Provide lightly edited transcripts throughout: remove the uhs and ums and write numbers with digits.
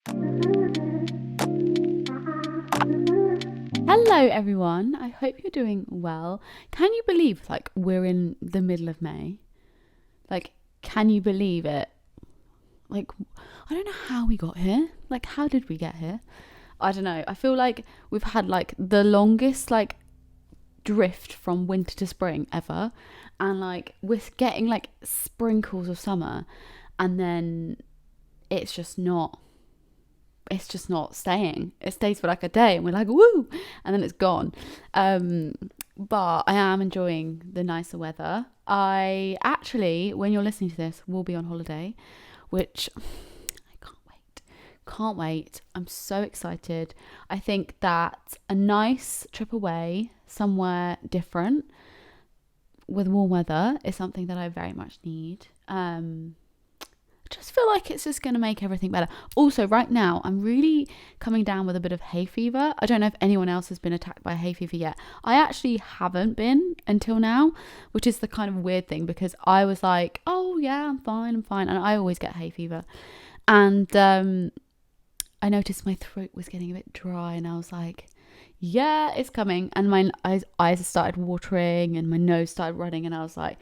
Hello, everyone. I hope you're doing well. Can you believe, we're in the middle of May? Like, can you believe it? Like, I don't know how we got here. Like, how did we get here? I don't know. I feel like we've had, the longest, drift from winter to spring ever. And, we're getting, sprinkles of summer. And then it's just not staying. It stays for like a day and we're like, woo, and then it's gone. But I am enjoying the nicer weather. I actually, when you're listening to this, will be on holiday, which I can't wait. I'm so excited. I think that a nice trip away somewhere different with warm weather is something that I very much need. Just feel like it's just going to make everything better. Also, right now, I'm really coming down with a bit of hay fever. I don't know if anyone else has been attacked by hay fever yet. I actually haven't been until now, which is the kind of weird thing because I was like, oh yeah, I'm fine. And I always get hay fever. And I noticed my throat was getting a bit dry and I was like, yeah, it's coming. And my eyes started watering and my nose started running and I was like,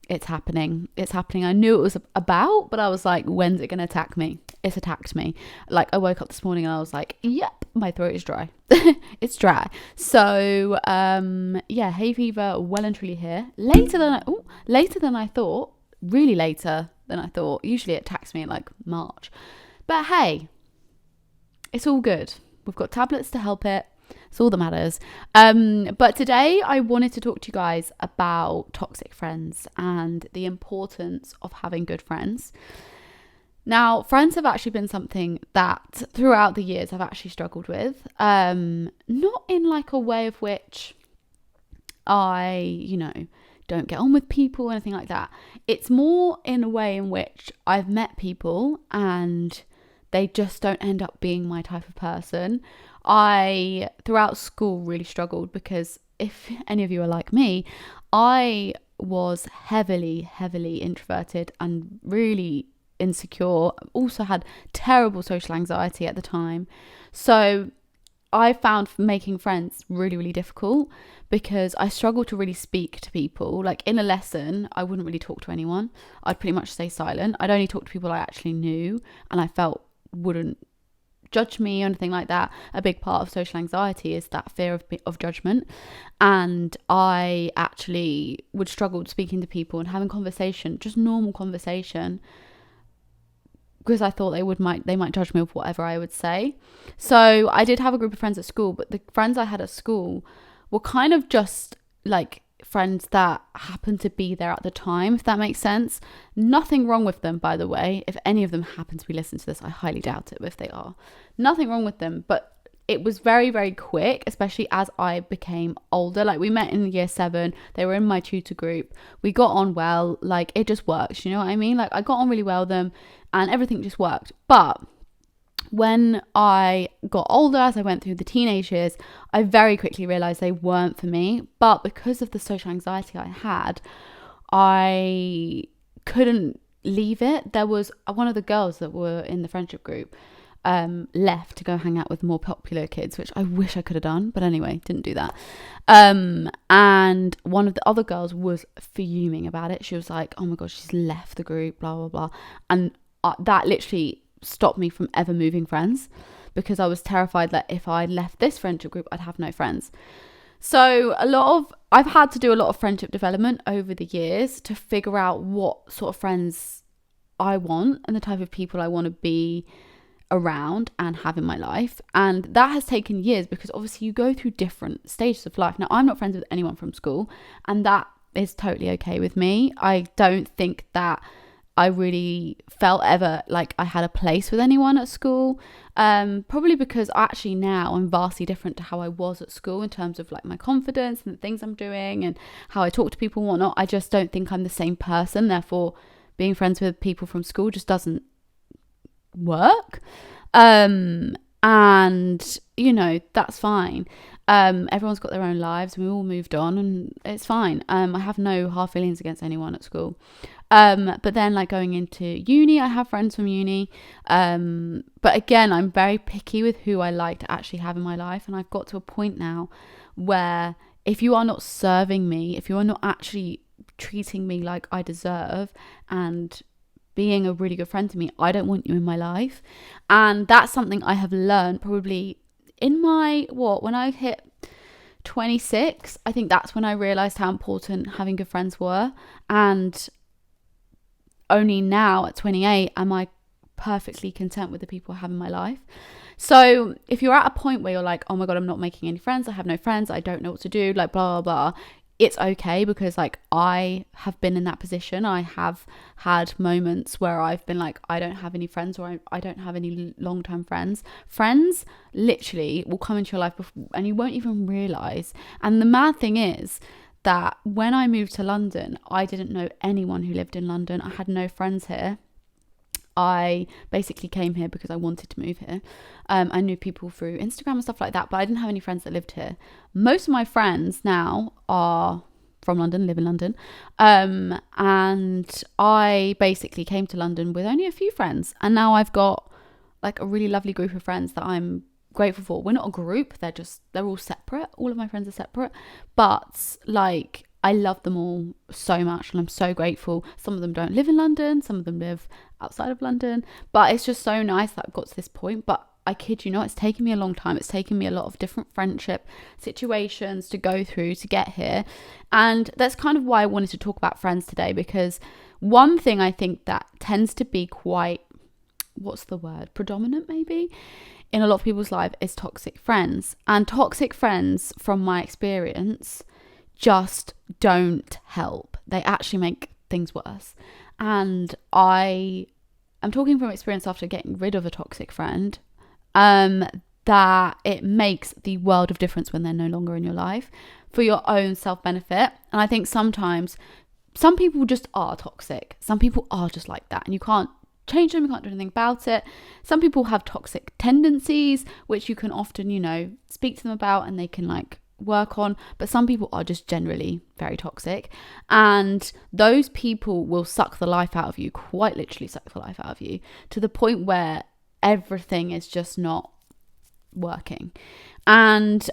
it's happening. I knew it was about, but I was like, when's it going to attack me? It's attacked me. I woke up this morning and I was like, yep, my throat is dry. It's dry. So, yeah, hay fever well and truly here. Later than I thought. Really later than I thought. Usually it attacks me in March. But hey, it's all good. We've got tablets to help it. It's all that matters. But today I wanted to talk to you guys about toxic friends and the importance of having good friends. Now, friends have actually been something that throughout the years I've actually struggled with. Not in a way of which I, don't get on with people or anything like that. It's more in a way in which I've met people and they just don't end up being my type of person. I, throughout school, really struggled because if any of you are like me, I was heavily introverted and really insecure. Also had terrible social anxiety at the time. So I found making friends really difficult because I struggled to really speak to people. In a lesson, I wouldn't really talk to anyone. I'd pretty much stay silent. I'd only talk to people I actually knew and I felt wouldn't judge me or anything like that. A big part of social anxiety is that fear of judgment, and I actually would struggle speaking to people and having conversation, just normal conversation, because I thought they might judge me with whatever I would say. So I did have a group of friends at school, but the friends I had at school were kind of just friends that happened to be there at the time, if that makes sense. Nothing wrong with them, by the way. If any of them happen to be listening to this, I highly doubt it, but if they are, nothing wrong with them. But it was very quick, especially as I became older. We met in year 7. They were in my tutor group. We got on well. It just works, you know what I mean? I got on really well with them and everything just worked. But when I got older, as I went through the teenage years, I very quickly realised they weren't for me. But because of the social anxiety I had, I couldn't leave it. There was one of the girls that were in the friendship group left to go hang out with more popular kids, which I wish I could have done. But anyway, didn't do that. And one of the other girls was fuming about it. She was like, oh my God, she's left the group, blah, blah, blah. And that literally stopped me from ever moving friends because I was terrified that if I left this friendship group, I'd have no friends. So I've had to do a lot of friendship development over the years to figure out what sort of friends I want and the type of people I want to be around and have in my life. And that has taken years because obviously you go through different stages of life. Now, I'm not friends with anyone from school and that is totally okay with me. I don't think that I really felt ever like I had a place with anyone at school. Probably because actually now I'm vastly different to how I was at school in terms of my confidence and the things I'm doing and how I talk to people and whatnot. I just don't think I'm the same person. Therefore, being friends with people from school just doesn't work. And that's fine. Everyone's got their own lives. We all moved on and it's fine. I have no hard feelings against anyone at school. But then like going into uni, I have friends from uni. But again, I'm very picky with who I like to actually have in my life. And I've got to a point now where if you are not serving me, if you are not actually treating me like I deserve and being a really good friend to me, I don't want you in my life. And that's something I have learned probably in my, when I hit 26, I think that's when I realised how important having good friends were. And only now at 28 am I perfectly content with the people I have in my life. So if you're at a point where you're like, oh my God, I'm not making any friends, I have no friends, I don't know what to do, like blah, blah, blah, it's okay, because like I have been in that position. I have had moments where I've been like, I don't have any friends, or I don't have any long-term friends. Friends literally will come into your life and you won't even realise. And the mad thing is that when I moved to London, I didn't know anyone who lived in London. I had no friends here. I basically came here because I wanted to move here. I knew people through Instagram and stuff like that, but I didn't have any friends that lived here. Most of my friends now are from London, live in London. And I basically came to London with only a few friends. And now I've got like a really lovely group of friends that I'm grateful for. We're not a group, they're all separate. All of my friends are separate. But like, I love them all so much and I'm so grateful. Some of them don't live in London, some of them live outside of London, but it's just so nice that I've got to this point. But I kid you not, it's taken me a long time. It's taken me a lot of different friendship situations to go through to get here. And that's kind of why I wanted to talk about friends today, because one thing I think that tends to be quite, predominant maybe, in a lot of people's life is toxic friends. And toxic friends, from my experience, just don't help. They actually make things worse. And I am talking from experience after getting rid of a toxic friend, that it makes the world of difference when they're no longer in your life for your own self-benefit. And I think sometimes some people just are toxic. Some people are just like that and you can't change them, you can't do anything about it. Some people have toxic tendencies, which you can often, speak to them about and they can like work on, but some people are just generally very toxic, and those people will suck the life out of you, quite literally suck the life out of you, to the point where everything is just not working. And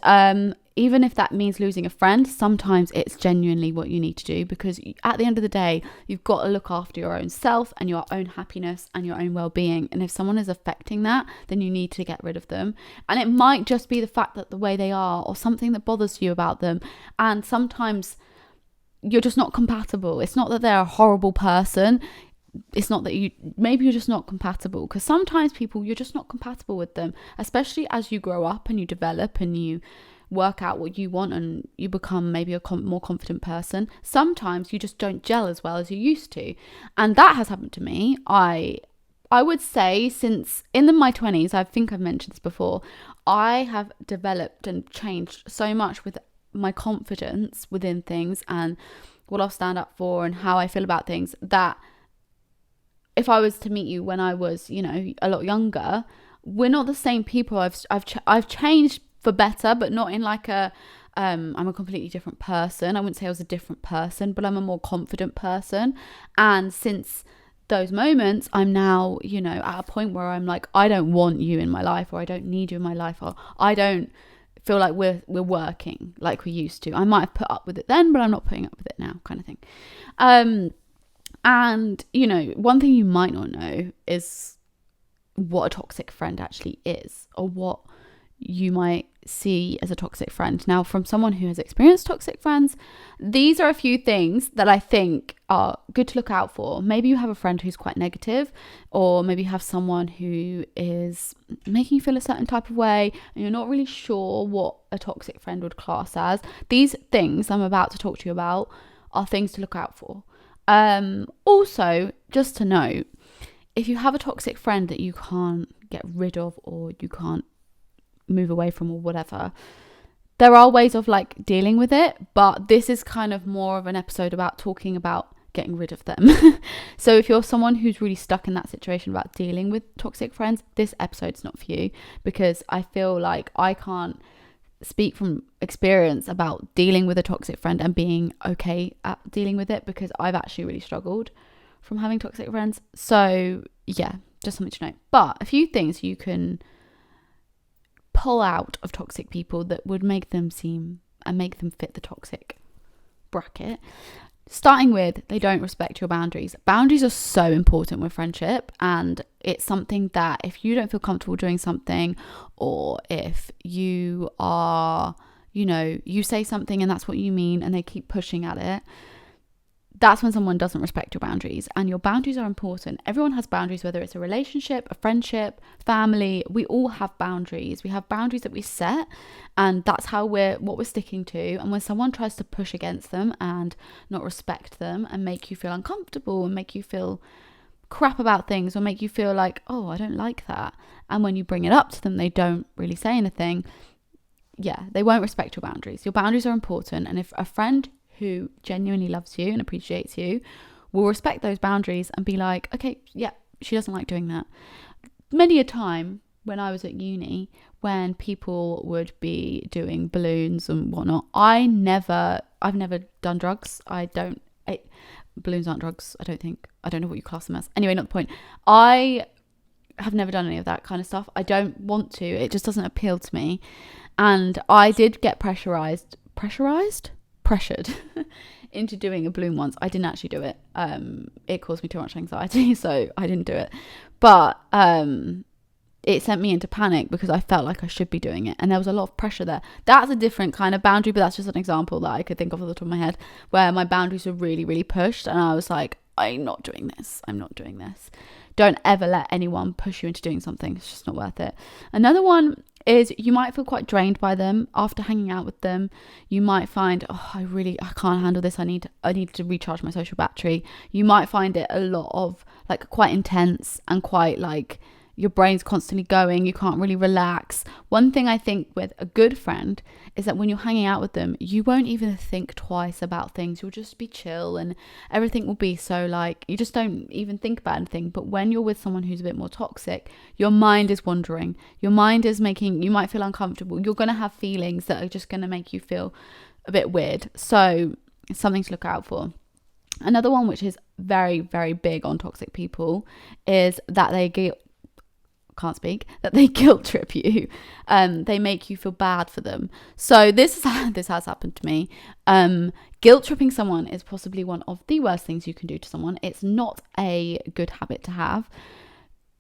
even if that means losing a friend, sometimes it's genuinely what you need to do, because at the end of the day, you've got to look after your own self and your own happiness and your own well-being. And if someone is affecting that, then you need to get rid of them. And it might just be the fact that the way they are, or something that bothers you about them. And sometimes you're just not compatible. It's not that they're a horrible person. It's not that maybe you're just not compatible, because sometimes people, you're just not compatible with them, especially as you grow up and you develop and you work out what you want and you become maybe a more confident person. Sometimes you just don't gel as well as you used to. And that has happened to me. I would say since in my 20s, I think I've mentioned this before, I have developed and changed so much with my confidence within things and what I'll stand up for and how I feel about things, that if I was to meet you when I was, a lot younger, we're not the same people. I've changed for better, but not in like I'm a completely different person. I wouldn't say I was a different person, but I'm a more confident person. And since those moments, I'm now, at a point where I'm like, I don't want you in my life, or I don't need you in my life, or I don't feel like we're working like we used to. I might have put up with it then, but I'm not putting up with it now, kind of thing. And, one thing you might not know is what a toxic friend actually is, or what you might see as a toxic friend. Now, from someone who has experienced toxic friends, these are a few things that I think are good to look out for. Maybe you have a friend who's quite negative, or maybe you have someone who is making you feel a certain type of way and you're not really sure what a toxic friend would class as. These things I'm about to talk to you about are things to look out for. Also, just to note, if you have a toxic friend that you can't get rid of, or you can't move away from, or whatever, there are ways of like dealing with it, but this is kind of more of an episode about talking about getting rid of them. So if you're someone who's really stuck in that situation about dealing with toxic friends, this episode's not for you, because I feel like I can't speak from experience about dealing with a toxic friend and being okay at dealing with it, because I've actually really struggled from having toxic friends. So yeah, just something to know. But a few things you can pull out of toxic people that would make them fit the toxic bracket. Starting with, they don't respect your boundaries. Boundaries are so important with friendship, and it's something that if you don't feel comfortable doing something, or if you are, you say something and that's what you mean and they keep pushing at it, that's when someone doesn't respect your boundaries. And your boundaries are important. Everyone has boundaries, whether it's a relationship, a friendship, family. We all have boundaries. We have boundaries that we set, and that's what we're sticking to. And when someone tries to push against them and not respect them and make you feel uncomfortable and make you feel crap about things, or make you feel like, oh, I don't like that, and when you bring it up to them, they don't really say anything, they won't respect your boundaries. Your boundaries are important. And if a friend who genuinely loves you and appreciates you will respect those boundaries and be like, okay, yeah, she doesn't like doing that. Many a time when I was at uni, when people would be doing balloons and whatnot, I've never done drugs. Balloons aren't drugs, I don't think. I don't know what you class them as. Anyway, not the point. I have never done any of that kind of stuff. I don't want to. It just doesn't appeal to me. And I did get pressured into doing a balloon once. I didn't actually do it. It caused me too much anxiety, so I didn't do it. But it sent me into panic because I felt like I should be doing it, and there was a lot of pressure there. That's a different kind of boundary, but that's just an example that I could think of off the top of my head, where my boundaries were really, really pushed, and I was like, I'm not doing this. Don't ever let anyone push you into doing something. It's just not worth it. Another one is, you might feel quite drained by them after hanging out with them. You might find, I can't handle this. I need to recharge my social battery. You might find it a lot of quite intense and quite your brain's constantly going. You can't really relax. One thing I think with a good friend is that when you're hanging out with them, you won't even think twice about things. You'll just be chill and everything will be so you just don't even think about anything. But when you're with someone who's a bit more toxic, your mind is wandering. Your mind is you might feel uncomfortable. You're going to have feelings that are just going to make you feel a bit weird. So it's something to look out for. Another one, which is very, very big on toxic people, is that they guilt trip you. They make you feel bad for them. So this has happened to me. Guilt tripping someone is possibly one of the worst things you can do to someone. It's not a good habit to have.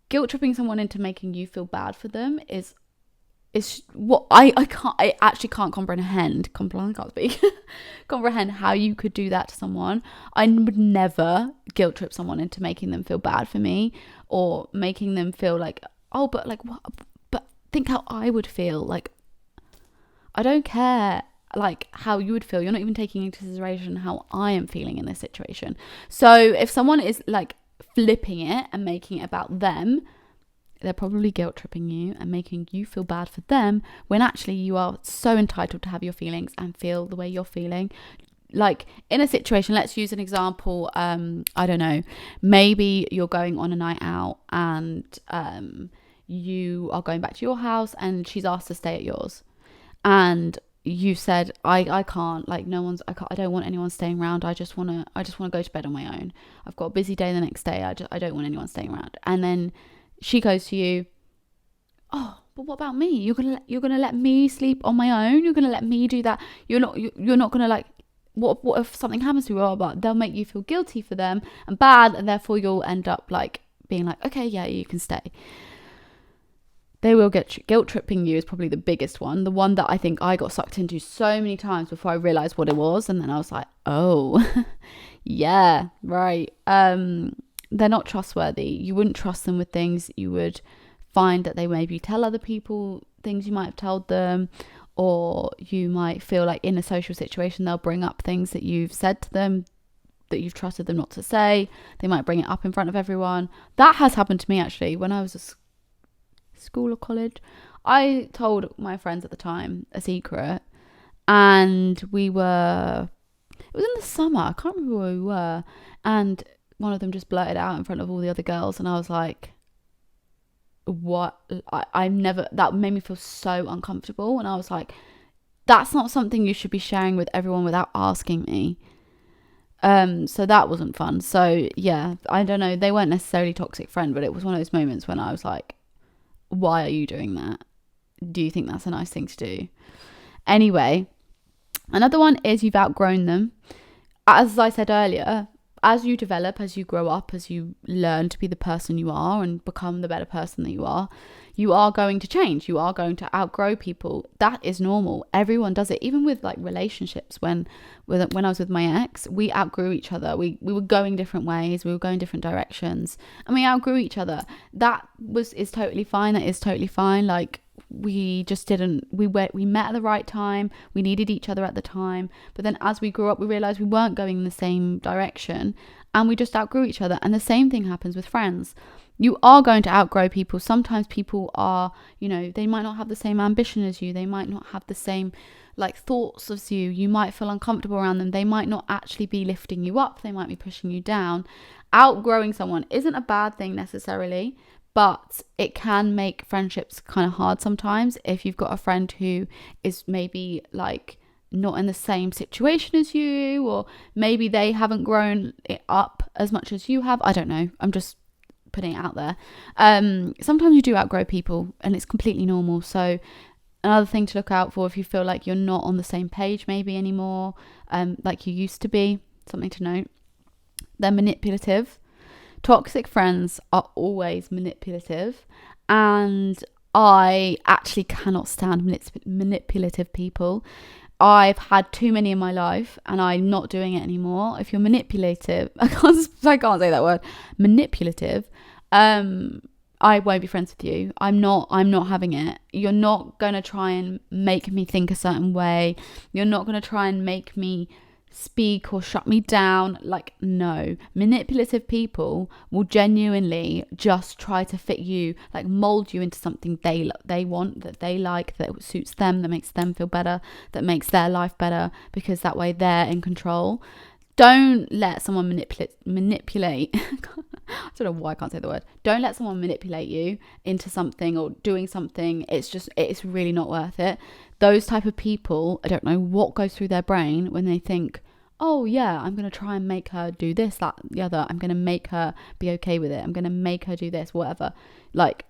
Guilt tripping someone into making you feel bad for them is what I actually can't comprehend. Comprehend how you could do that to someone. I would never guilt trip someone into making them feel bad for me, or making them feel like, oh, but what? But think how I would feel. I don't care how you would feel. You're not even taking into consideration how I am feeling in this situation. So if someone is flipping it and making it about them, they're probably guilt tripping you and making you feel bad for them, when actually you are so entitled to have your feelings and feel the way you're feeling. In a situation, let's use an example. I don't know, maybe you're going on a night out and you are going back to your house and she's asked to stay at yours, and you said, I can't, I don't want anyone staying around. I just want to go to bed on my own. I've got a busy day the next day. I don't want anyone staying around. And then she goes to you, oh, but what about me? You're gonna let me sleep on my own? You're gonna let me do that? You're not gonna what if something happens to you? But they'll make you feel guilty for them and bad, and therefore you'll end up being okay, yeah, you can stay. They will get guilt tripping you is probably the biggest one. The one that I think I got sucked into so many times before I realized what it was, and then I was like, oh, yeah, right. They're not trustworthy. You wouldn't trust them with things. You would find that they maybe tell other people things you might have told them, or you might feel in a social situation they'll bring up things that you've said to them that you've trusted them not to say. They might bring it up in front of everyone. That has happened to me actually when I was at school or college. I told my friends at the time a secret, and it was in the summer. I can't remember where we were, and one of them just blurted out in front of all the other girls, and I was like, what? That made me feel so uncomfortable, and I was like, that's not something you should be sharing with everyone without asking me. So that wasn't fun. So yeah, I don't know. They weren't necessarily toxic friend, but it was one of those moments when I was like, why are you doing that? Do you think that's a nice thing to do? Anyway, another one is you've outgrown them. As I said earlier, as you develop, as you grow up, as you learn to be the person you are and become the better person that you are going to change. You are going to outgrow people. That is normal. Everyone does it. Even with like relationships, when I was with my ex, we outgrew each other. We were going different ways. We were going different directions, and we outgrew each other. Is totally fine. That is totally fine. Like, we just didn't, we met at the right time. We needed each other at the time, but then as we grew up, we realized we weren't going in the same direction, and we just outgrew each other. And the same thing happens with friends. You are going to outgrow people. Sometimes people are, they might not have the same ambition as you. They might not have the same like thoughts as you. You might feel uncomfortable around them. They might not actually be lifting you up. They might be pushing you down. Outgrowing someone isn't a bad thing necessarily, but it can make friendships kind of hard sometimes if you've got a friend who is maybe like not in the same situation as you, or maybe they haven't grown it up as much as you have. I don't know. I'm just putting it out there. Sometimes you do outgrow people, and it's completely normal. So another thing to look out for, if you feel like you're not on the same page maybe anymore, like you used to be, something to note. They're manipulative. Toxic friends are always manipulative, and I actually cannot stand manipulative people. I've had too many in my life, and I'm not doing it anymore. If you're manipulative, I can't say that word, manipulative, I won't be friends with you. I'm not having it. You're not going to try and make me think a certain way. You're not going to try and make me speak or shut me down. Like, no. Manipulative people will genuinely just try to fit you, like mold you into something they want, that they like, that suits them, that makes them feel better, that makes their life better, because that way they're in control. Don't let someone manipulate I don't know why I can't say the word. Don't let someone manipulate you into something or doing something. It's really not worth it. Those type of people, I don't know what goes through their brain when they think, oh yeah, I'm going to try and make her do this, that, the other. I'm going to make her be okay with it. I'm going to make her do this, whatever. Like,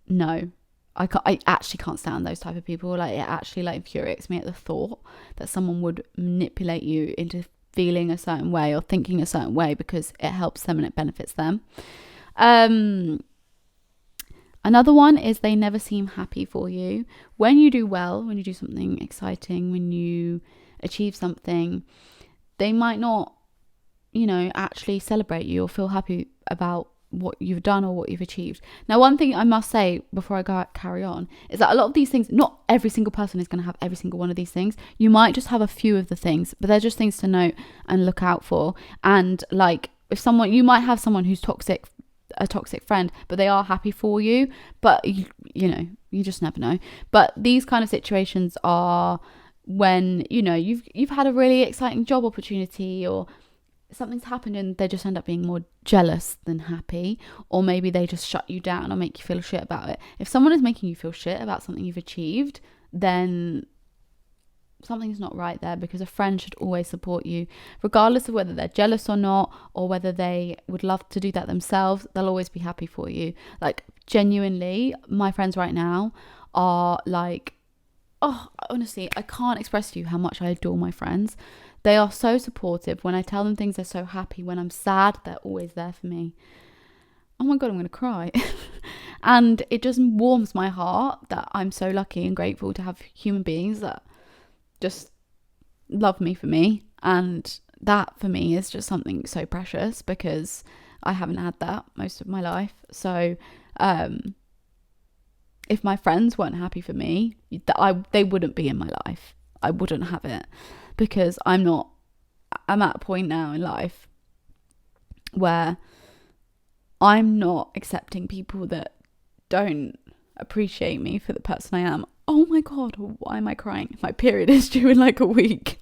no. I actually can't stand those type of people. Like, it actually like infuriates me at the thought that someone would manipulate you into feeling a certain way or thinking a certain way because it helps them and it benefits them. Another one is they never seem happy for you. When you do well, when you do something exciting, when you achieve something, they might not, actually celebrate you or feel happy about what you've done or what you've achieved. Now, one thing I must say before I carry on is that a lot of these things, not every single person is going to have every single one of these things. You might just have a few of the things, but they're just things to note and look out for. And like, if you might have someone who's a toxic friend, but they are happy for you, but you just never know. But these kind of situations are when you've had a really exciting job opportunity, or something's happened and they just end up being more jealous than happy, or maybe they just shut you down or make you feel shit about it. If someone is making you feel shit about something you've achieved, then something's not right there, because a friend should always support you regardless of whether they're jealous or not, or whether they would love to do that themselves. They'll always be happy for you. Like, genuinely, my friends right now are like, oh, honestly, I can't express to you how much I adore my friends. They are so supportive. When I tell them things, they're so happy. When I'm sad, they're always there for me. Oh my God, I'm going to cry. And it just warms my heart that I'm so lucky and grateful to have human beings that just love me for me. And that for me is just something so precious, because I haven't had that most of my life. So if my friends weren't happy for me, they wouldn't be in my life. I wouldn't have it, because I'm at a point now in life where I'm not accepting people that don't appreciate me for the person I am. Oh my God, why am I crying? My period is due in like a week.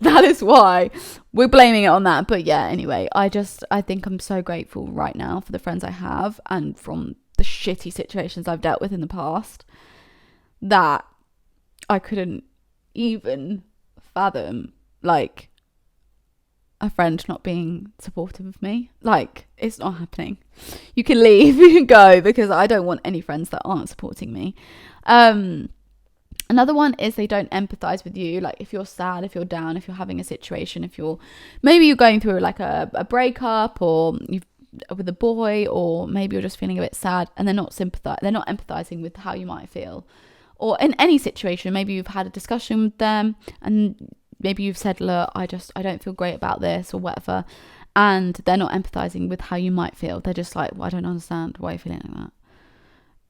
That is why we're blaming it on that. But yeah, anyway, I think I'm so grateful right now for the friends I have, and from the shitty situations I've dealt with in the past, that I couldn't even fathom, like, a friend not being supportive of me. Like, it's not happening. You can leave, you can go, because I don't want any friends that aren't supporting me. Another one is they don't empathize with you. Like, if you're sad, if you're down, if you're having a situation, if you're going through like a breakup, or you've with a boy, or maybe you're just feeling a bit sad, and they're not empathizing with how you might feel. Or in any situation, maybe you've had a discussion with them, and maybe you've said, look, I don't feel great about this, or whatever, and they're not empathizing with how you might feel. They're just like, well, I don't understand why you're feeling like that.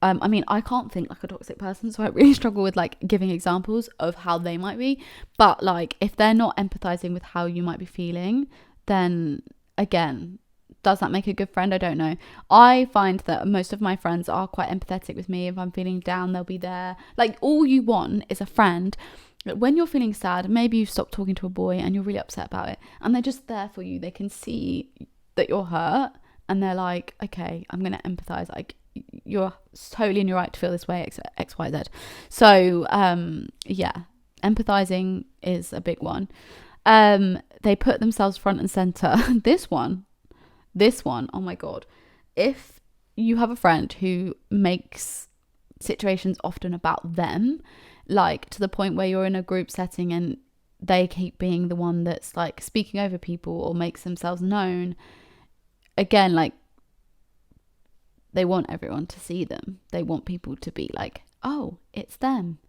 I mean, I can't think like a toxic person, so I really struggle with like giving examples of how they might be. But like, if they're not empathizing with how you might be feeling, then again, does that make a good friend? I don't know. I find that most of my friends are quite empathetic with me. If I'm feeling down, they'll be there. Like, all you want is a friend. When you're feeling sad, maybe you've stopped talking to a boy and you're really upset about it, and they're just there for you. They can see that you're hurt, and they're like, okay, I'm going to empathize. Like, you're totally in your right to feel this way, X, Y, Z. So, yeah, empathizing is a big one. They put themselves front and center. This one, oh my God. If you have a friend who makes situations often about them, like to the point where you're in a group setting and they keep being the one that's like speaking over people or makes themselves known, again, like, they want everyone to see them. They want people to be like, oh, it's them.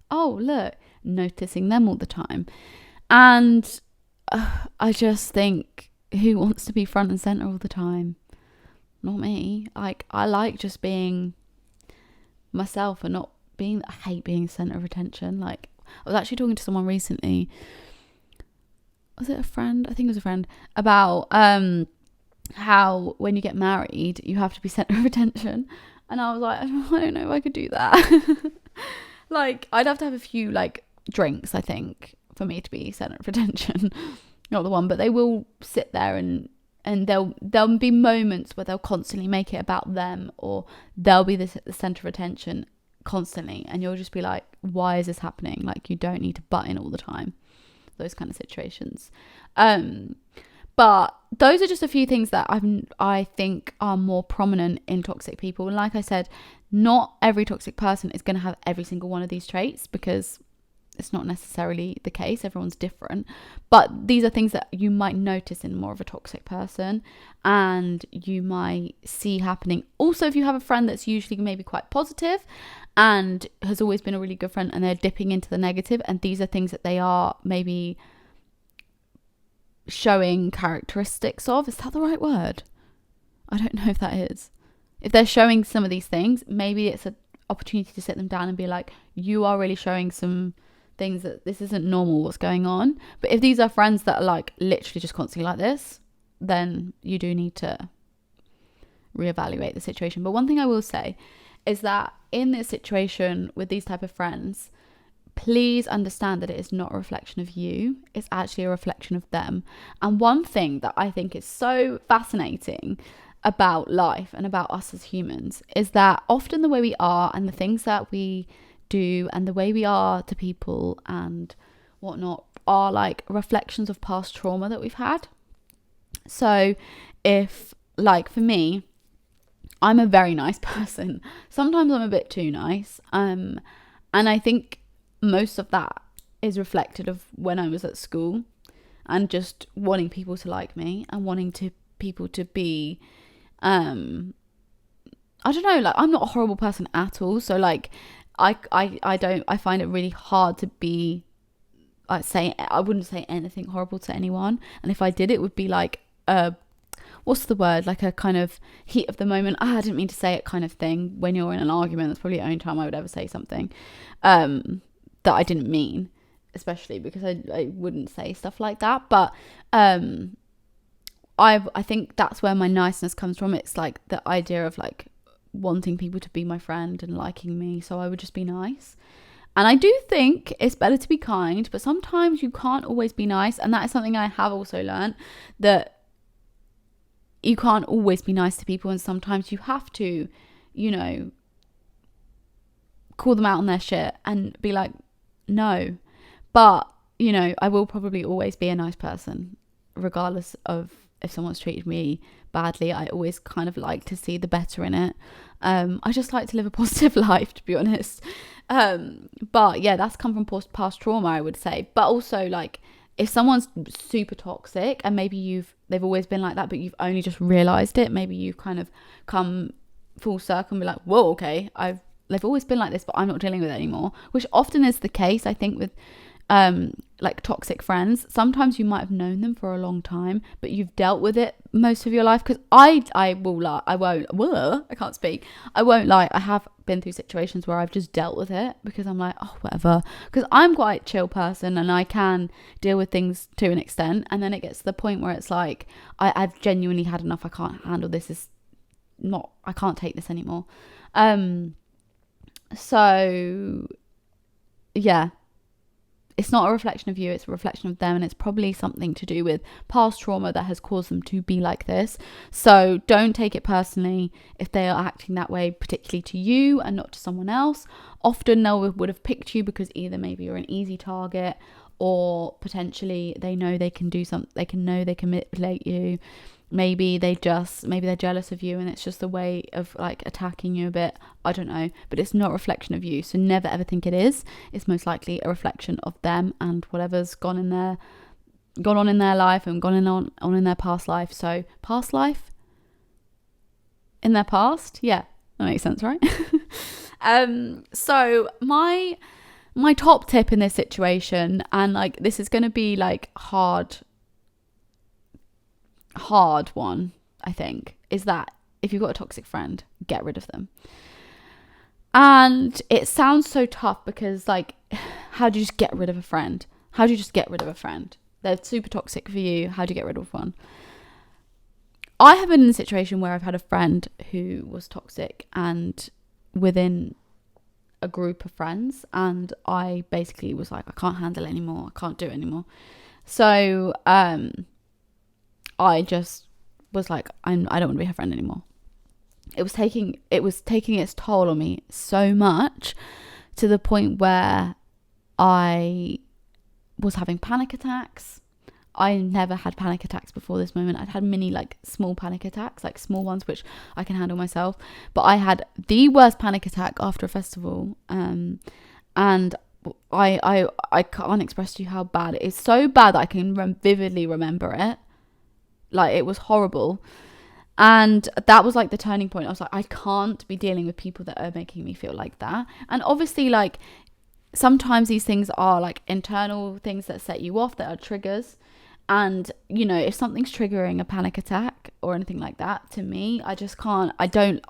Oh, look, noticing them all the time. And I just think, who wants to be front and center all the time? Not me. Like, I like just being myself and not being, I hate being center of attention. Like, I was actually talking to someone recently. Was it a friend? I think it was a friend, about how when you get married, you have to be center of attention. And I was like, I don't know if I could do that. Like, I'd have to have a few like drinks, I think, for me to be center of attention. Not the one, but they will sit there and there'll be moments where they'll constantly make it about them, or they'll be the center of attention constantly, and you'll just be like, why is this happening? Like, you don't need to butt in all the time. Those kind of situations. But those are just a few things that I think are more prominent in toxic people. And like I said, not every toxic person is going to have every single one of these traits, because it's not necessarily the case. Everyone's different. But these are things that you might notice in more of a toxic person, and you might see happening. Also, if you have a friend that's usually maybe quite positive and has always been a really good friend, and they're dipping into the negative, and these are things that they are maybe showing characteristics of. Is that the right word? I don't know if that is. If they're showing some of these things, maybe it's an opportunity to sit them down and be like, you are really showing some things that this isn't normal, what's going on. But if these are friends that are like literally just constantly like this, then you do need to reevaluate the situation. But one thing I will say is that in this situation with these type of friends, please understand that it is not a reflection of you. It's actually a reflection of them. And one thing that I think is so fascinating about life and about us as humans is that often the way we are and the things that we do and the way we are to people and whatnot are like reflections of past trauma that we've had. So if, like, for me, I'm a very nice person. Sometimes I'm a bit too nice. And I think most of that is reflected of when I was at school and just wanting people to like me and wanting people to be, I don't know, like, I'm not a horrible person at all. So like, I find it really hard to be, I wouldn't say anything horrible to anyone. And if I did, it would be like, what's the word? Like a kind of heat of the moment. I didn't mean to say it kind of thing. When you're in an argument, that's probably the only time I would ever say something that I didn't mean, especially because I wouldn't say stuff like that. But I think that's where my niceness comes from. It's like the idea of like wanting people to be my friend and liking me, so I would just be nice. And I do think it's better to be kind, but sometimes you can't always be nice, and that is something I have also learned, that you can't always be nice to people, and sometimes you have to, you know, call them out on their shit and be like, no. But, you know, I will probably always be a nice person regardless of if someone's treated me badly, I always kind of like to see the better in it. I just like to live a positive life, to be honest. But yeah, that's come from past trauma, I would say. But also, like, if someone's super toxic and maybe they've always been like that, but you've only just realized it, maybe you've kind of come full circle and be like, whoa, okay, they've always been like this, but I'm not dealing with it anymore, which often is the case, I think, with like toxic friends. Sometimes you might have known them for a long time, but you've dealt with it most of your life. Because I won't lie, I have been through situations where I've just dealt with it because I'm like, oh, whatever, because I'm quite a chill person and I can deal with things to an extent, and then it gets to the point where it's like I've genuinely had enough. I can't handle this. I can't take this anymore. So yeah, it's not a reflection of you, it's a reflection of them, and it's probably something to do with past trauma that has caused them to be like this. So don't take it personally if they are acting that way, particularly to you and not to someone else. Often they would have picked you because either maybe you're an easy target, or potentially they know they can do something, they can manipulate you. Maybe they're jealous of you and it's just a way of like attacking you a bit. I don't know, but it's not a reflection of you. So never ever think it is. It's most likely a reflection of them and whatever's gone on in their life and gone on in their past life. So past life in their past. Yeah, that makes sense, right? So my top tip in this situation, and like this is going to be like hard one, I think, is that if you've got a toxic friend, get rid of them. And it sounds so tough because, like, how do you just get rid of a friend? They're super toxic for you. How do you get rid of one? I have been in a situation where I've had a friend who was toxic and within a group of friends, and I basically was like, I can't handle it anymore. I can't do it anymore. So I just was like, I don't want to be her friend anymore. It was taking its toll on me so much, to the point where I was having panic attacks. I never had panic attacks before this moment. I'd had many like small panic attacks, like small ones which I can handle myself. But I had the worst panic attack after a festival, and I can't express to you how bad it is. So bad that I can vividly remember it. Like, it was horrible. And that was like the turning point. I was like, I can't be dealing with people that are making me feel like that. And obviously, like, sometimes these things are like internal things that set you off, that are triggers. And, you know, if something's triggering a panic attack or anything like that, to me, I just can't. I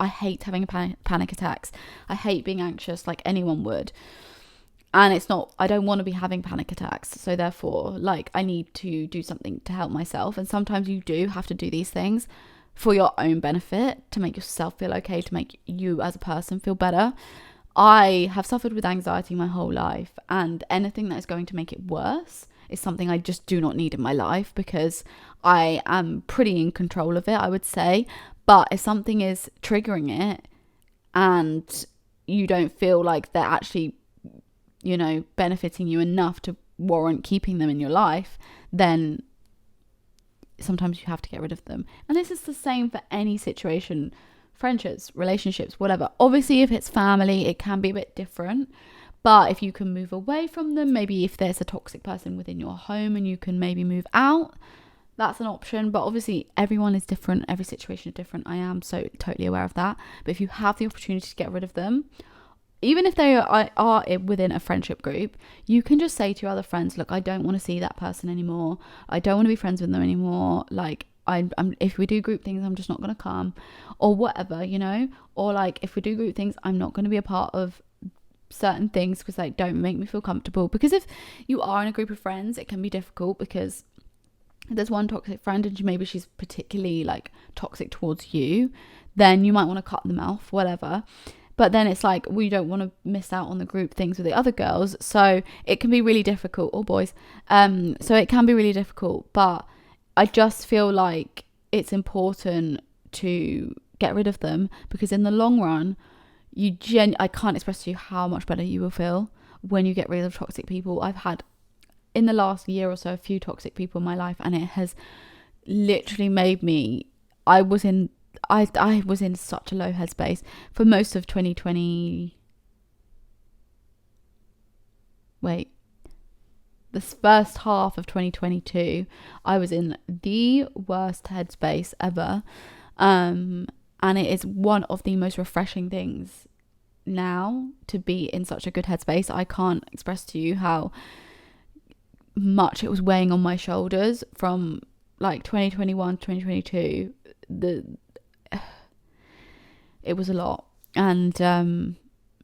hate having panic attacks. I hate being anxious like anyone would. And I don't want to be having panic attacks. So therefore, like, I need to do something to help myself. And sometimes you do have to do these things for your own benefit, to make yourself feel okay, to make you as a person feel better. I have suffered with anxiety my whole life, and anything that is going to make it worse is something I just do not need in my life, because I am pretty in control of it, I would say. But if something is triggering it and you don't feel like they're actually, you know, benefiting you enough to warrant keeping them in your life, then sometimes you have to get rid of them. And this is the same for any situation, friendships, relationships, whatever. Obviously, if it's family, it can be a bit different. But if you can move away from them, maybe if there's a toxic person within your home and you can maybe move out, that's an option. But obviously, everyone is different. Every situation is different. I am so totally aware of that. But if you have the opportunity to get rid of them, even if they are within a friendship group, you can just say to your other friends, look, I don't want to see that person anymore. I don't want to be friends with them anymore. Like, I'm if we do group things, I'm just not going to come, or whatever, you know. Or like, if we do group things, I'm not going to be a part of certain things because they don't make me feel comfortable. Because if you are in a group of friends, it can be difficult, because if there's one toxic friend and maybe she's particularly like toxic towards you, then you might want to cut them off, whatever. But then it's like, we don't want to miss out on the group things with the other girls. So it can be really difficult, or boys. So it can be really difficult. But I just feel like it's important to get rid of them, because in the long run, I can't express to you how much better you will feel when you get rid of toxic people. I've had in the last year or so a few toxic people in my life, and it has literally made me, I was in such a low headspace for most of 2020. This first half of 2022, I was in the worst headspace ever. And it is one of the most refreshing things now to be in such a good headspace. I can't express to you how much it was weighing on my shoulders from like 2021 to 2022. It was a lot. And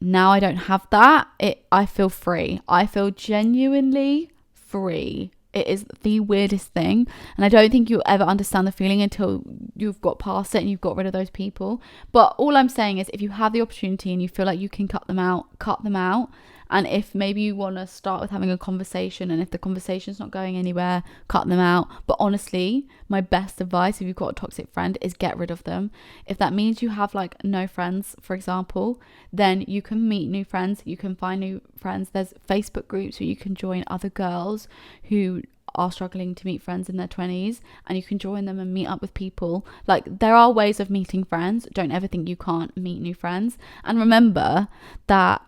now I don't have that. I feel free. I feel genuinely free. It is the weirdest thing, and I don't think you'll ever understand the feeling until you've got past it and you've got rid of those people. But all I'm saying is, if you have the opportunity and you feel like you can cut them out. And if maybe you want to start with having a conversation, and if the conversation's not going anywhere, cut them out. But honestly, my best advice if you've got a toxic friend is get rid of them. If that means you have like no friends, for example, then you can meet new friends, you can find new friends. There's Facebook groups where you can join other girls who are struggling to meet friends in their 20s, and you can join them and meet up with people. Like, there are ways of meeting friends. Don't ever think you can't meet new friends. And remember that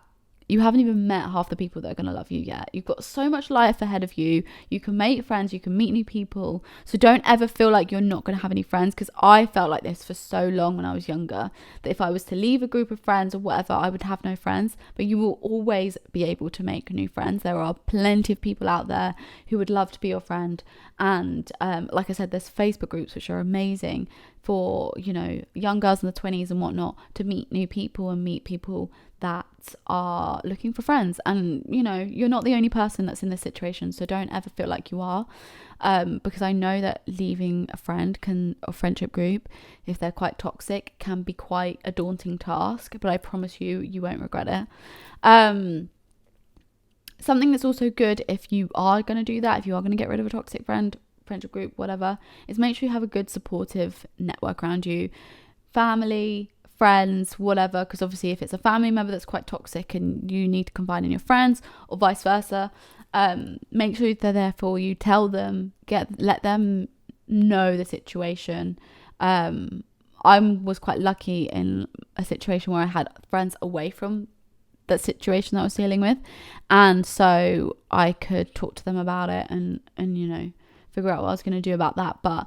you haven't even met half the people that are going to love you yet. You've got so much life ahead of you. You can make friends, you can meet new people. So don't ever feel like you're not going to have any friends, because I felt like this for so long when I was younger, that if I was to leave a group of friends or whatever, I would have no friends. But you will always be able to make new friends. There are plenty of people out there who would love to be your friend. And like I said, there's Facebook groups which are amazing for, you know, young girls in the 20s and whatnot, to meet new people and meet people that are looking for friends. And, you know, you're not the only person that's in this situation, so don't ever feel like you are, because I know that leaving a friendship group, if they're quite toxic, can be quite a daunting task, but I promise you, you won't regret it. Something that's also good if you are going to do that, if you are going to get rid of a toxic friendship group, whatever, is make sure you have a good supportive network around you. Family, friends, whatever, because obviously if it's a family member that's quite toxic and you need to confide in your friends, or vice versa, make sure they're there for you. Tell them, let them know the situation. I was quite lucky in a situation where I had friends away from that situation that I was dealing with, and so I could talk to them about it and you know, figure out what I was going to do about that. But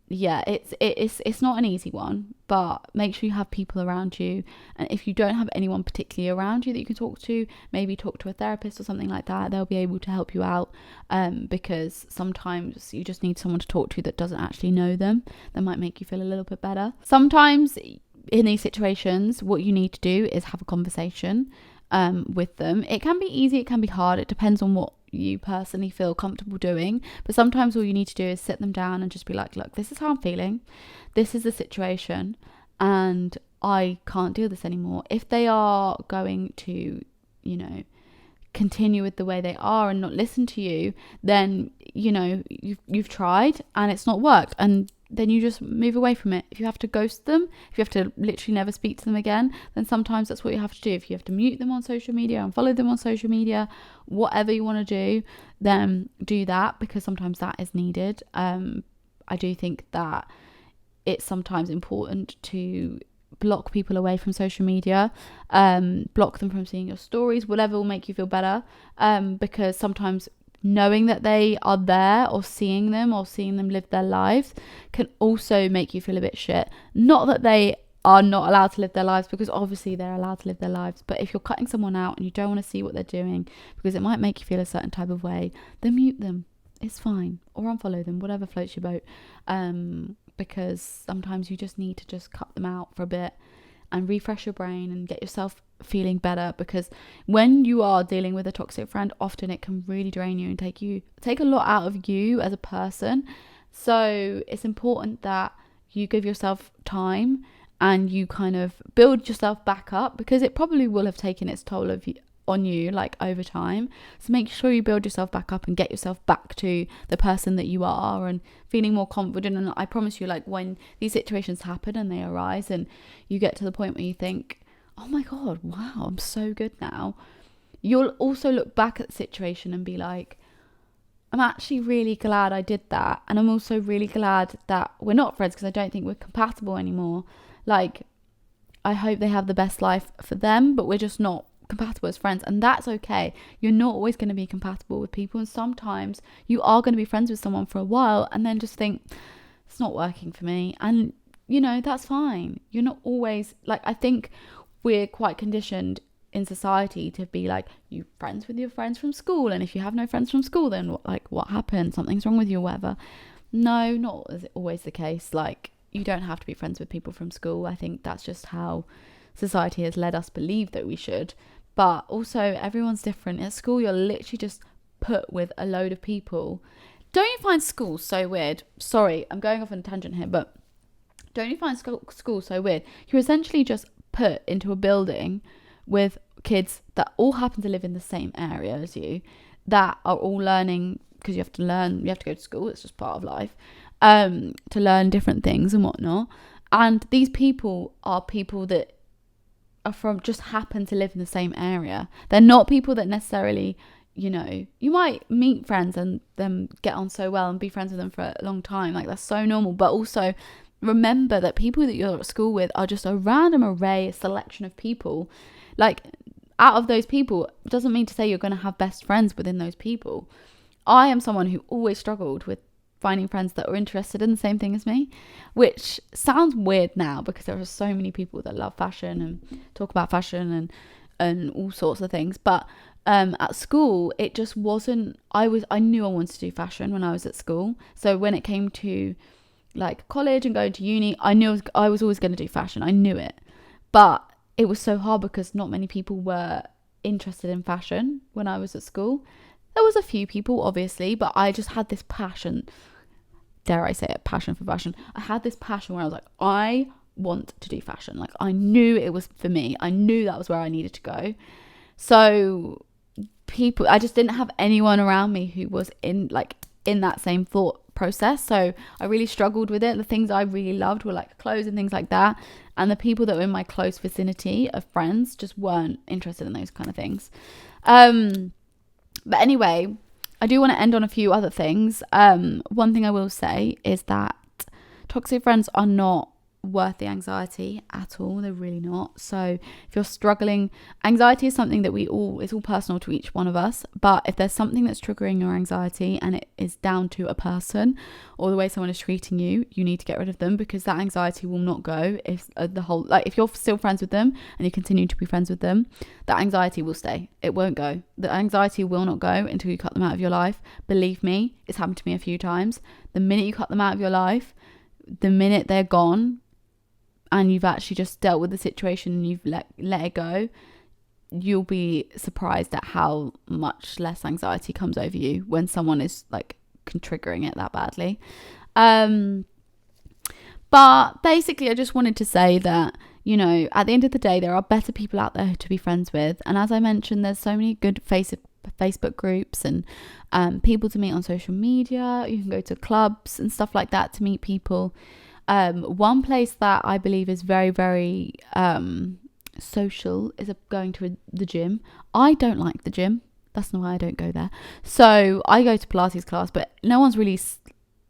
yeah, it's not an easy one, but make sure you have people around you. And if you don't have anyone particularly around you that you can talk to, maybe talk to a therapist or something like that. They'll be able to help you out, because sometimes you just need someone to talk to that doesn't actually know them. That might make you feel a little bit better. Sometimes in these situations, what you need to do is have a conversation with them. It can be easy, it can be hard, it depends on what you personally feel comfortable doing. But sometimes all you need to do is sit them down and just be like, look, this is how I'm feeling, this is the situation, and I can't do this anymore. If they are going to, you know, continue with the way they are and not listen to you, then, you know, you've tried and it's not worked, and then you just move away from it. If you have to ghost them, if you have to literally never speak to them again, then sometimes that's what you have to do. If you have to mute them on social media and follow them on social media, whatever you want to do, then do that, because sometimes that is needed. I do think that it's sometimes important to block people away from social media, block them from seeing your stories, whatever will make you feel better, because sometimes knowing that they are there, or seeing them live their lives, can also make you feel a bit shit. Not that they are not allowed to live their lives, because obviously they're allowed to live their lives, but if you're cutting someone out and you don't want to see what they're doing because it might make you feel a certain type of way, then mute them. It's fine. Or unfollow them, whatever floats your boat, because sometimes you just need to just cut them out for a bit and refresh your brain and get yourself feeling better, because when you are dealing with a toxic friend, often it can really drain you and take a lot out of you as a person. So it's important that you give yourself time and you kind of build yourself back up, because it probably will have taken its toll on you like over time. So make sure you build yourself back up and get yourself back to the person that you are and feeling more confident. And I promise you, like, when these situations happen and they arise and you get to the point where you think, oh my god, wow, I'm so good now, you'll also look back at the situation and be like, I'm actually really glad I did that. And I'm also really glad that we're not friends because I don't think we're compatible anymore. Like, I hope they have the best life for them, but we're just not compatible as friends. And that's okay. You're not always going to be compatible with people. And sometimes you are going to be friends with someone for a while and then just think, it's not working for me. And, you know, that's fine. You're not always, like, I think we're quite conditioned in society to be like, you friends with your friends from school, and if you have no friends from school, then what happened? Something's wrong with you or whatever. No, not always the case. Like, you don't have to be friends with people from school. I think that's just how society has led us believe that we should. But also, everyone's different. At school, you're literally just put with a load of people. Don't you find school so weird? Sorry, I'm going off on a tangent here, but don't you find school so weird? You're essentially just put into a building with kids that all happen to live in the same area as you, that are all learning, because you have to go to school, it's just part of life, to learn different things and whatnot. And these people are people that are from, just happen to live in the same area. They're not people that necessarily, you know, you might meet friends and them get on so well and be friends with them for a long time. Like, that's so normal. But also remember that people that you're at school with are just a random array, a selection of people. Like, out of those people, doesn't mean to say you're going to have best friends within those people. I am someone who always struggled with finding friends that were interested in the same thing as me, which sounds weird now because there are so many people that love fashion and talk about fashion and all sorts of things. But at school, it just wasn't, I knew I wanted to do fashion when I was at school. So when it came to like college and going to uni, I knew I was always going to do fashion. I knew it. But it was so hard because not many people were interested in fashion when I was at school. There was a few people, obviously, but I just had this passion, dare I say it, passion for fashion. I had this passion where I was like, I want to do fashion. Like, I knew it was for me. I knew that was where I needed to go. So I just didn't have anyone around me who was in that same thought process. So I really struggled with it. The things I really loved were like clothes and things like that. And the people that were in my close vicinity of friends just weren't interested in those kind of things. But anyway, I do want to end on a few other things. One thing I will say is that toxic friends are not worth the anxiety at all. They're really not. So if you're struggling, anxiety is something that it's all personal to each one of us. But if there's something that's triggering your anxiety and it is down to a person or the way someone is treating you, you need to get rid of them, because that anxiety will not go if if you're still friends with them and you continue to be friends with them, that anxiety will stay. It won't go. The anxiety will not go until you cut them out of your life. Believe me, it's happened to me a few times. The minute you cut them out of your life, the minute they're gone, and you've actually just dealt with the situation and you've let it go, you'll be surprised at how much less anxiety comes over you when someone is like triggering it that badly. But basically, I just wanted to say that, you know, at the end of the day, there are better people out there to be friends with. And as I mentioned, there's so many good Facebook groups and people to meet on social media. You can go to clubs and stuff like that to meet people. One place that I believe is very, very social is going to the gym. I don't like the gym. That's not why I don't go there. So I go to Pilates class, but no one's really...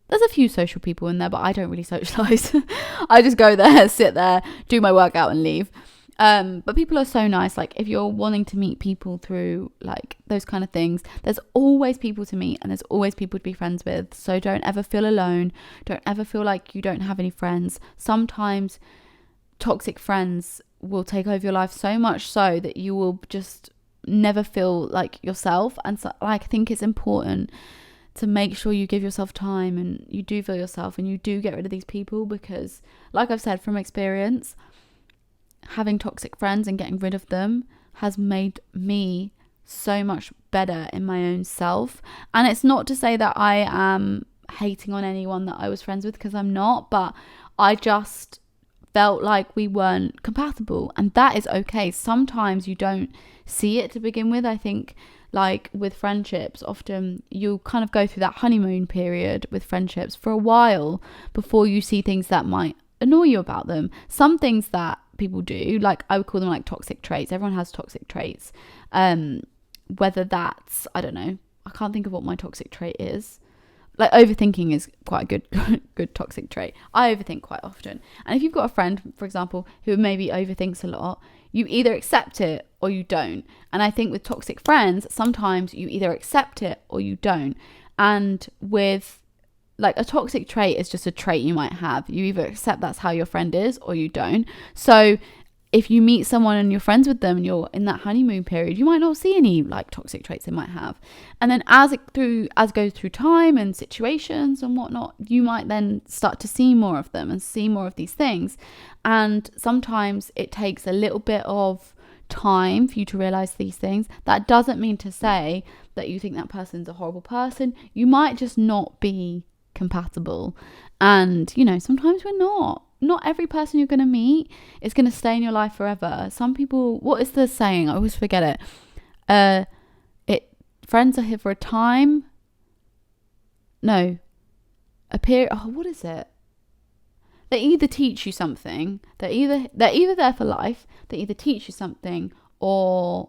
There's a few social people in there, but I don't really socialise. I just go there, sit there, do my workout and leave. But people are so nice. Like, if you're wanting to meet people through like those kind of things, there's always people to meet and there's always people to be friends with. So don't ever feel alone. Don't ever feel like you don't have any friends. Sometimes toxic friends will take over your life so much so that you will just never feel like yourself. And so, like, I think it's important to make sure you give yourself time and you do feel yourself and you do get rid of these people, because like I've said from experience, having toxic friends and getting rid of them has made me so much better in my own self. And it's not to say that I am hating on anyone that I was friends with, because I'm not, but I just felt like we weren't compatible, and that is okay. Sometimes you don't see it to begin with. I think like with friendships, often you kind of go through that honeymoon period with friendships for a while before you see things that might annoy you about them. Some things that people do, like I would call them like toxic traits. Everyone has toxic traits. whether that's, I don't know, I can't think of what my toxic trait is. Like, overthinking is quite a good toxic trait. I overthink quite often. And if you've got a friend, for example, who maybe overthinks a lot, you either accept it or you don't. And I think with toxic friends, sometimes you either accept it or you don't. And with, like, a toxic trait is just a trait you might have. You either accept that's how your friend is or you don't. So if you meet someone and you're friends with them and you're in that honeymoon period, you might not see any like toxic traits they might have. And then as goes through time and situations and whatnot, you might then start to see more of them and see more of these things. And sometimes it takes a little bit of time for you to realize these things. That doesn't mean to say that you think that person's a horrible person. You might just not be compatible. And, you know, sometimes we're not every person you're going to meet is going to stay in your life forever. Some people, what is the saying? I always forget it. Friends are here for a time. No, a period. Oh, what is it? They either teach you something. They're either there for life. They either teach you something, or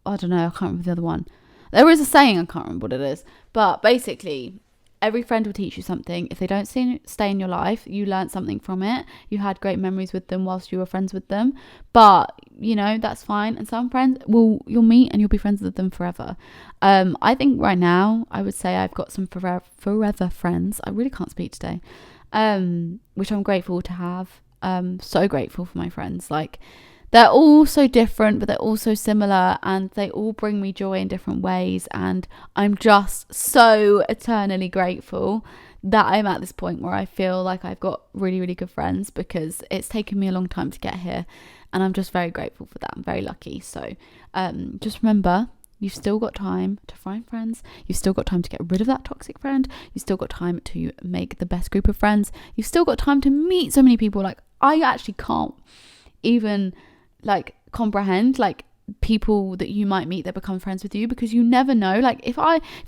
I don't know. I can't remember the other one. There is a saying. I can't remember what it is. But basically, every friend will teach you something. If they don't stay in your life, you learned something from it. You had great memories with them whilst you were friends with them. But, you know, that's fine. And some friends you'll meet and you'll be friends with them forever. I think right now, I would say I've got some forever friends. I really can't speak today. Which I'm grateful to have. So grateful for my friends. Like, they're all so different, but they're also similar, and they all bring me joy in different ways. And I'm just so eternally grateful that I'm at this point where I feel like I've got really, really good friends, because it's taken me a long time to get here. And I'm just very grateful for that. I'm very lucky. So just remember, you've still got time to find friends. You've still got time to get rid of that toxic friend. You've still got time to make the best group of friends. You've still got time to meet so many people. Like, I actually can't even like comprehend like people that you might meet that become friends with you, because you never know. Like, if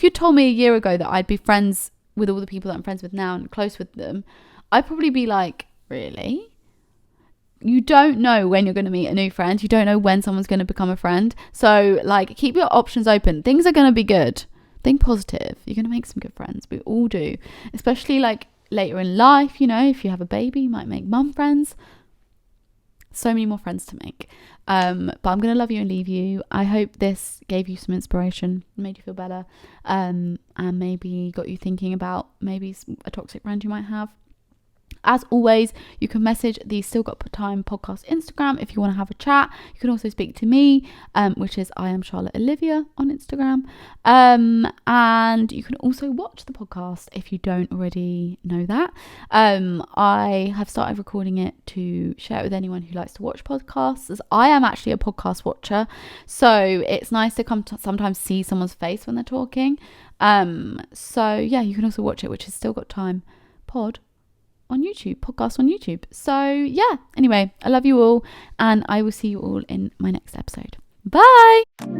you told me a year ago that I'd be friends with all the people that I'm friends with now and close with them, I'd probably be like, really? You don't know when you're going to meet a new friend. You don't know when someone's going to become a friend. So, like, keep your options open. Things are going to be good. Think positive. You're going to make some good friends. We all do. Especially, like, later in life, you know, if you have a baby, you might make mum friends. So many more friends to make. But I'm going to love you and leave you. I hope this gave you some inspiration, made you feel better, and maybe got you thinking about maybe a toxic friend you might have. As always, you can message the Still Got Time podcast Instagram if you want to have a chat. You can also speak to me, which is I am Charlotte Olivia on Instagram. And you can also watch the podcast if you don't already know that. I have started recording it to share it with anyone who likes to watch podcasts, as I am actually a podcast watcher. So it's nice to sometimes see someone's face when they're talking. So yeah, you can also watch it, which is Still Got Time Pod on YouTube, podcast on YouTube. So yeah, anyway, I love you all, and I will see you all in my next episode. Bye.